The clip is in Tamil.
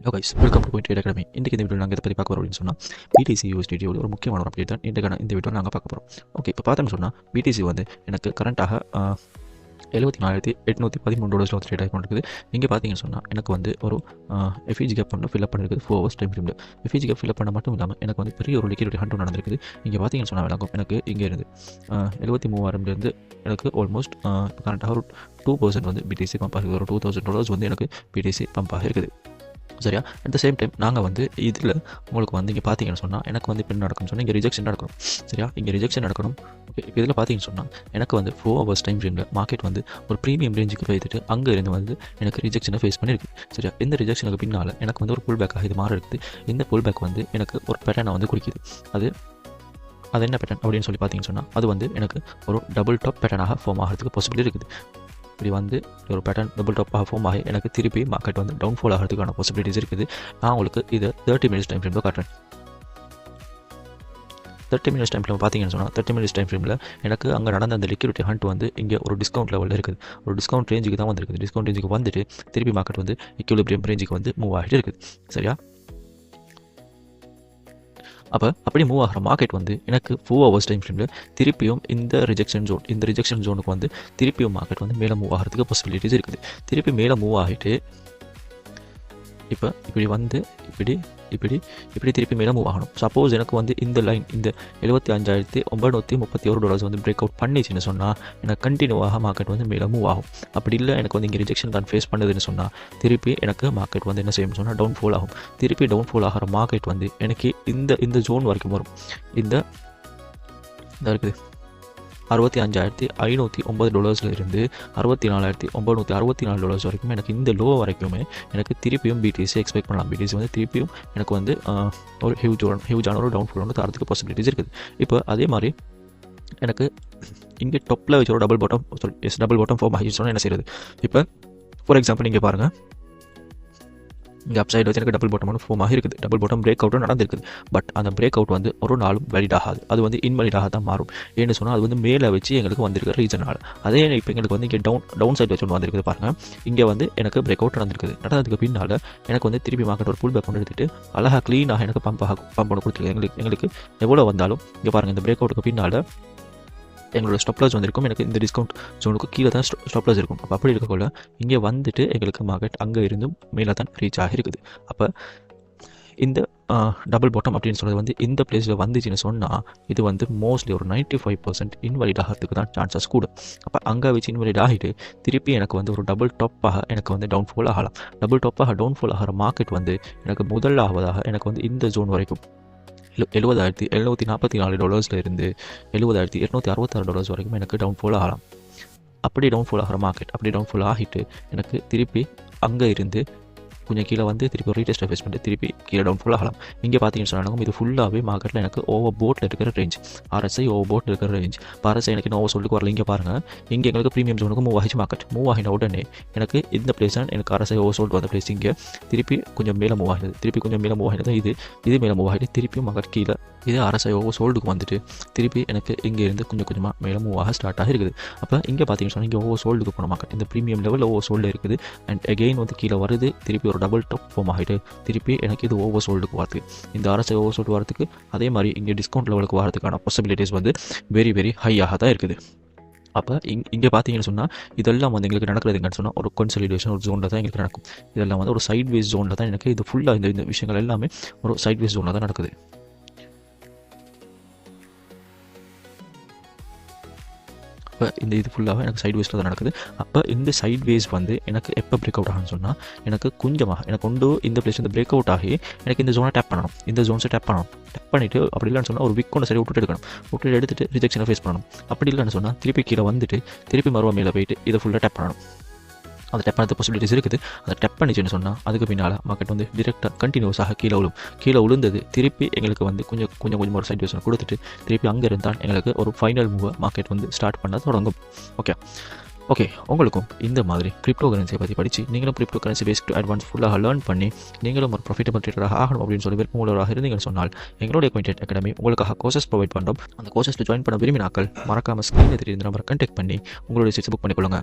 Hello guys, welcome to trade academy. இன்றைக்கி இந்த வீடியோ நாங்கள் இதை பற்றி பார்க்க போகிறோம் அப்படின்னு சொன்னால் BTC USDT ஒரு முக்கியமான ஒரு அப்டேட் தான் இந்த வீடியோ நாங்கள் பார்க்க போகிறோம். ஓகே, இப்போ பார்த்தோம்னு சொன்னால் BTC வந்து எனக்கு கரண்ட்டாக $74,813 வந்து ட்ரேட் ஆகி கொண்டிருக்குது. இங்கே பார்த்தீங்கன்னு சொன்னால் எனக்கு வந்து ஒரு FEG கேப் ஒன்று ஃபில்அப் பண்ணிருக்குது 4 hours டைம் ஃப்ரேமில். FEG கேப் ஃபில்அப் பண்ண மட்டும் இல்லாமல் எனக்கு வந்து பெரிய ஒரு லிக்விடிட்டி ஹண்ட் நடந்திருக்குது. இங்கே பார்த்தீங்கன்னு சொன்னால் எனக்கு இங்கே இருந்து 73,000 எனக்கு ஆல்மோஸ்ட் கரண்ட்டாக ஒரு 2% வந்து BTC பம்ப் ஆகிருக்குது. ஒரு $2,000 வந்து எனக்கு BTC பம்ப் ஆகிருக்குது. சரியா? அட் த சேம் டைம் நாங்கள் வந்து இதில் உங்களுக்கு வந்து இங்கே பார்த்தீங்கன்னு சொன்னால் எனக்கு வந்து இப்போ நடக்கணும்னு சொன்னால் இங்கே ரிஜெக்ஷன் நடக்கணும். சரியா? இங்கே ரிஜெக்ஷன் நடக்கணும். ஓகே, இப்போ இதில் பார்த்தீங்கன்னு சொன்னால் எனக்கு வந்து 4 hours டைம் ஃப்ரேமில் மார்க்கெட் வந்து ஒரு ப்ரீமியம் ரேஞ்சுக்கு வைத்துட்டு அங்கே இருந்து வந்து எனக்கு ரிஜெக்ஷனை ஃபேஸ் பண்ணியிருக்கு. சரியா? இந்த ரிஜெக்ஷனுக்கு பின்னால் எனக்கு வந்து ஒரு புல் பேக்காக இது மாறி இருக்குது. இந்த புல் பேக் வந்து எனக்கு ஒரு பேட்டர்னை வந்து குறிக்குது. அது என்ன பேட்டர்ன் அப்படின்னு சொல்லி பார்த்தீங்கன்னு சொன்னால் அது வந்து எனக்கு ஒரு டபுள் டாப் பேட்டர்னாக ஃபார்ம் ஆகிறதுக்கு பாசிபிலிட்டி இருக்குது. இப்படி வந்து ஒரு பேட்டர்ன் டபுள் டாப்பாக ஃபார்ம் ஆகி எனக்கு திருப்பி மார்க்கெட் வந்து டவுன்ஃபால் ஆகிறதுக்கான பாசிபிலிட்டிஸ் இருக்குது. நான் உங்களுக்கு இதை 30 minutes டைம் ஃப்ரேமில் காட்டுறேன். 30 minutes டைம் ஃப்ரேம் பார்த்தீங்கன்னு சொன்னால் 30 minutes டைம் ஃப்ரேமில் எனக்கு அங்கே நடந்த அந்த லிக்விடிட்டி ஹண்ட் வந்து இங்கே ஒரு டிஸ்கவுண்ட் லெவலில் இருக்குது. ஒரு டிஸ்கவுண்ட் ரேஞ்சுக்கு தான் வந்துருக்குது. டிஸ்கவுண்ட் ரேஞ்சுக்கு வந்துட்டு திருப்பி மார்க்கெட் வந்து ஈக்குலிபிரியம் ரேஞ்சுக்கு வந்து மூவ் ஆகிட்டு இருக்குது. சரியா? அப்படி மூவ் ஆகிற மார்க்கெட் வந்து எனக்கு 4 hours டைம் ஃப்ரேமில் திருப்பியும் இந்த ரிஜெக்ஷன் ஜோனுக்கு வந்து திருப்பியும் மார்க்கெட் வந்து மேலே மூவ் ஆகிறதுக்கு பாசிபிலிட்டிஸ் இருக்குது. திருப்பி மேலே மூவ் ஆகிட்டு இப்போ இப்படி வந்து இப்படி திருப்பி மேலே மூவ் ஆகணும். சப்போஸ் எனக்கு வந்து இந்த லைன் இந்த $75,931 வந்து பிரேக் அவுட் பண்ணிச்சுன்னு சொன்னால் எனக்கு கண்டினியூவாக மார்க்கெட் வந்து மேலே மூவ் ஆகும். அப்படி இல்லை எனக்கு வந்து இங்கே ரிஜெக்ஷன் தான் ஃபேஸ் பண்ணுதுன்னு சொன்னால் திருப்பி எனக்கு மார்க்கெட் வந்து என்ன செய்யணும்னு சொன்னால் டவுன்ஃபால் ஆகும். திருப்பி டவுன்ஃபால் ஆகிற மார்க்கெட் வந்து எனக்கு இந்த ஜோன் வரைக்கும் வரும். இந்த இருக்குது $65,509 இருந்து $64,964 வரைக்கும் எனக்கு இந்த லோ வரைக்குமே எனக்கு திருப்பியும் BTC எக்ஸ்பெக்ட் பண்ணலாம். BTC வந்து திருப்பியும் எனக்கு வந்து ஒரு ஹியூஜான ஒரு டவுன்ஃபால் வந்து தரத்துக்கு பாசிபிலிட்டிஸ் இருக்குது. இப்போ அதே மாதிரி எனக்கு இங்கே டொப்பில் வச்சு ஒரு டபுள் பாட்டம் ஃபார்ம் ஆகிடுச்சு சொன்னால் என்ன செய்யுது? இப்போ ஃபார் எக்ஸாம்பிள் இங்கே பாருங்கள், இங்கே அப் சைடு வச்சு எனக்கு டபுள் பாட்டம் ஃபார்ம் ஆகிருக்குது. டபுள் பாட்டம் பிரேக் அவுட்டும் நடந்திருக்குது. பட் அந்த பிரேக் அவுட் வந்து ஒரு நாளும் வேலிட் ஆகாது. அது வந்து இன்வாலிடாக தான் மாறும். ஏன்னு சொன்னால் அது வந்து மேலே வச்சு எங்களுக்கு வந்திருக்கிற ரீசனால். அதே இப்போ எங்களுக்கு வந்து இங்கே டவுன் சைடு வச்சு ஒன்று வந்திருக்குது பாருங்கள். இங்கே வந்து எனக்கு பிரேக் அவுட் நடந்ததுக்கு பின்னால் எனக்கு வந்து திருப்பி மார்க்கெட் ஒரு புல் பேக் கொண்டு எடுத்துட்டு அழகாக க்ளீனாக எனக்கு பம்ப் பண்ண கொடுத்துருக்கு. எங்களுக்கு எவ்வளோ வந்தாலும் இங்கே பாருங்கள், இந்த பிரேக் அவுட்டுக்கு பின்னால் எங்களோட ஸ்டாப்லாஸ் வந்திருக்கும். எனக்கு இந்த டிஸ்கவுண்ட் ஜோனுக்கு கீழே தான் ஸ்டாப்லாஸ் இருக்கும். அப்போ அப்படி இருக்கக்குள்ள இங்கே வந்துட்டு எங்களுக்கு மார்க்கெட் அங்கே இருந்தும் மேலே தான் ரீச் ஆகிருக்குது. அப்போ இந்த டபுள் பாட்டம் அப்படின்னு சொல்கிறது வந்து இந்த பிளேஸில் வந்துச்சுன்னு சொன்னால் இது வந்து மோஸ்ட்லி ஒரு 95% இன்வாலிட் ஆகிறதுக்கு தான் சான்சஸ் கூட. அப்போ அங்கே வச்சு இன்வாலிட் ஆகிட்டு திருப்பி எனக்கு வந்து ஒரு டபுள் டாப்பாக எனக்கு வந்து டவுன்ஃபால் ஆகலாம். டபுள் டாப்பாக டவுன்ஃபால் ஆகிற மார்க்கெட் வந்து எனக்கு முதலாவதாக எனக்கு வந்து இந்த ஜோன் வரைக்கும் $70,744 இருந்து $70,266 வரைக்கும் எனக்கு டவுன்ஃபால் ஆகலாம். அப்படி டவுன்ஃபால் ஆகிற மார்க்கெட் அப்படி டவுன்ஃபால் ஆகிட்டு எனக்கு திருப்பி அங்கே இருந்து கொஞ்சம் கீழே வந்து திருப்பி ஒரு ரீடெஸ்ட்டை ஃபேஸ் பண்ணிட்டு திருப்பி கீழே டவுன்ஃபால் ஆகலாம். இங்கே பார்த்தீங்கன்னு சொன்னாலும் இது ஃபுல்லாகவே மார்க்கெட்டில் எனக்கு ஓவர் போட்டில் இருக்கிற ரேஞ்ச், RSI ஓவர் போட்டில் இருக்கிற ரேஞ்ச். இப்போ RSI எனக்கு இன்னும் ஓவர் சொல்லுக்கு வரல. இங்கே பாருங்கள், இங்கே எங்களுக்கு ப்ரீமியம் ஜோனுக்கு மூவ் ஆகிச்சு. மார்க்கெட் மூவ் ஆகின உடனே எனக்கு இந்த பிளேஸ் தான் எனக்கு RSI ஓவர் சோல்ட் வந்த பிளேஸ். இங்கே திருப்பி கொஞ்சம் மேலே மூவ் ஆகிடுது. இது மேலே மூவ் ஆகிட்டு திருப்பியும் மார்க்கெட் கீழே இது RSI ஓவர் சோல்டுக்கு வந்துட்டு திருப்பி எனக்கு இங்கே இருந்து கொஞ்சம் கொஞ்சமாக மேலே மூவ் ஆக ஸ்டார்ட் ஆகிருக்குது. அப்போ இங்கே பார்த்தீங்கன்னு சொன்னால் இங்கே ஓவர் சோல்டுக்கு போன மார்க்கெட் இந்த ப்ரீமியம் லெவலில் ஓவர் சோல்டு இருக்குது. அண்ட் அகெயின் வந்து கீழே வருது. திருப்பி ஒரு டபுள் டாப் ஃபார்ம் ஆகிட்டு திருப்பி எனக்கு இது ஓவர் சோல்டுக்கு வரதுக்கு இந்த RSI ஓவர் சோல்டு வரதுக்கு அதே மாதிரி இங்கே டிஸ்கவுண்ட் லெவலுக்கு வரதுக்கான பாசிபிலிட்டிஸ் வந்து வெரி வெரி ஹையாக தான் இருக்குது. அப்போ இங்கே பார்த்தீங்கன்னு சொன்னால் இதெல்லாம் வந்து எங்களுக்கு நடக்கிறதுங்கன்னு சொன்னால் ஒரு கன்சாலிடேஷன் ஒரு ஜோனில் தான் எங்களுக்கு நடக்கும். இதெல்லாம் வந்து ஒரு சைட்வேஸ் ஜோனில் தான் எனக்கு இது ஃபுல்லாக இந்த விஷயங்கள் எல்லாமே ஒரு சைட்வேஸ் ஜோனில் தான் நடக்குது. இப்போ இது ஃபுல்லாக எனக்கு சைட்வேஸில் தான் நடக்குது. அப்போ இந்த சைட்வேஸ் வந்து எனக்கு எப்போ பிரேக் அவுட் ஆகும்னு சொன்னால் எனக்கு கொஞ்சமாக எனக்கு கொண்டு இந்த பிளேஸ் வந்து பிரேக் அவுட் ஆகி எனக்கு இந்த ஜோனை டேப் பண்ணணும். இந்த ஜோன்ஸை டேப் பண்ணிவிட்டு அப்படி இல்லைன்னு சொன்னால் ஒரு வீக் கொண்டு சரி விட்டுட்டு எடுத்துகிட்டு ரிஜெக்ஷனை ஃபேஸ் பண்ணணும். அப்படி இல்லைன்னு சொன்னால் திருப்பி கீழே வந்துட்டு திருப்பி மறுவா மேலே போயிட்டு இதை ஃபுல்லாக டேப் பண்ணணும். அந்த டெப் பண்ணது பாசிபிலிட்டிஸ் இருக்குது. அதை டெப் பண்ணிச்சுன்னு சொன்னால் அதுக்கு பின்னால் மார்க்கெட் வந்து டிரெக்டாக கண்டினியூஸாக கீழே விழுந்தது. திருப்பி எங்களுக்கு வந்து கொஞ்சம் ஒரு சைட்வேஷன் கொடுத்துட்டு திருப்பி அங்கே இருந்தால் எங்களுக்கு ஒரு ஃபைனல் மூவை மார்க்கெட் வந்து ஸ்டார்ட் பண்ண தொடங்கும். ஓகே, உங்களுக்கும் இந்த மாதிரி கிரிப்டோ கரன்சியை பற்றி படித்து நீங்களும் கிரிப்டோ கரன்சி பேஸ்ட் அட்வான்ஸ் ஃபுல்லாக லேர்ன் பண்ணி நீங்களும் ஒரு ப்ராஃபிட்டபிள் ட்ரேடராக ஆகணும் அப்படின்னு சொல்லி விருப்பமுள்ளவராக இருந்தீங்கன்னு சொன்னால் எங்களுடைய ட்ரேட் அகாடமி உங்களுக்காக கோர்சஸ் ப்ரொவைட் பண்ணுறோம். அந்த கோர்சஸில் ஜாயின் பண்ண விரும்பினாக்கள் மறக்காமல் ஸ்க்ரீனில் தெரியுற நம்பரை கான்டாக்ட் பண்ணி உங்களுடைய சீட்ஸ் புக் பண்ணிக்கொள்ளுங்க.